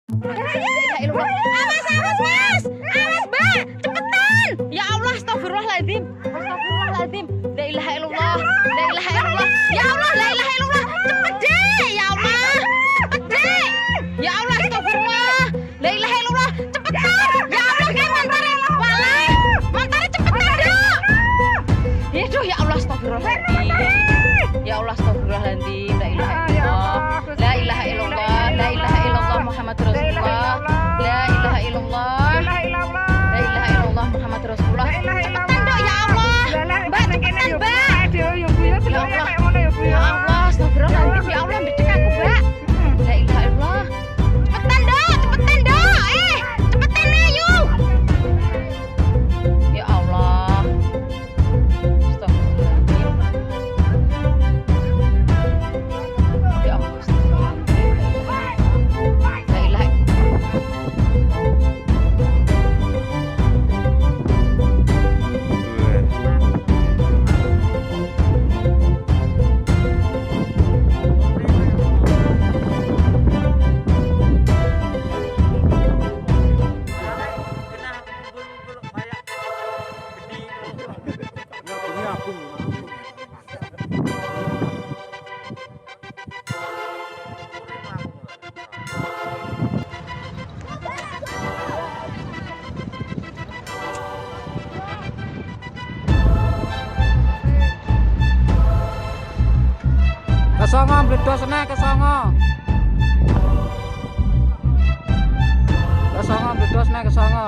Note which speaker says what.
Speaker 1: Awas, Mas! Awas, Mbak! Cepetan! Ya Allah, astagfirullahaladzim. Astagfirullahaladzim. La ilaha illallah. La ilaha illallah. Ya Allah, la ilaha illallah. Cepet deh, ya Allah. Cepet deh. Ya Allah, astagfirullah. La ilaha illallah. Cepetan. Ya Allah, kayak mantare. Walah. Mantare cepetan, Dok. Aduh, ya Allah, astagfirullahaladzim. Ya Allah, astagfirullahaladzim. La ilaha illallah. La ilaha illallah. La ilaha illallah Muhammad Rasulullah. La ilaha illallah. La ilaha illallah Muhammad Rasulullah. Cepetan, Dok, ya Allah. Mbak, cepetan, Mbak. Ya Allah. Ya Allah, astagfirullahaladzim. Ya Allah, bedek aku, Mbak. La ilaha illallah. Cepetan, Dok. Cepetan, Dok. Cepetan, ayo. Ya Allah. Astagfirullahaladzim. Ya Allah, astagfirullahaladzim. La ilaha
Speaker 2: Kesongo meledos nek kesongo. Kesongo meledos nek kesongo.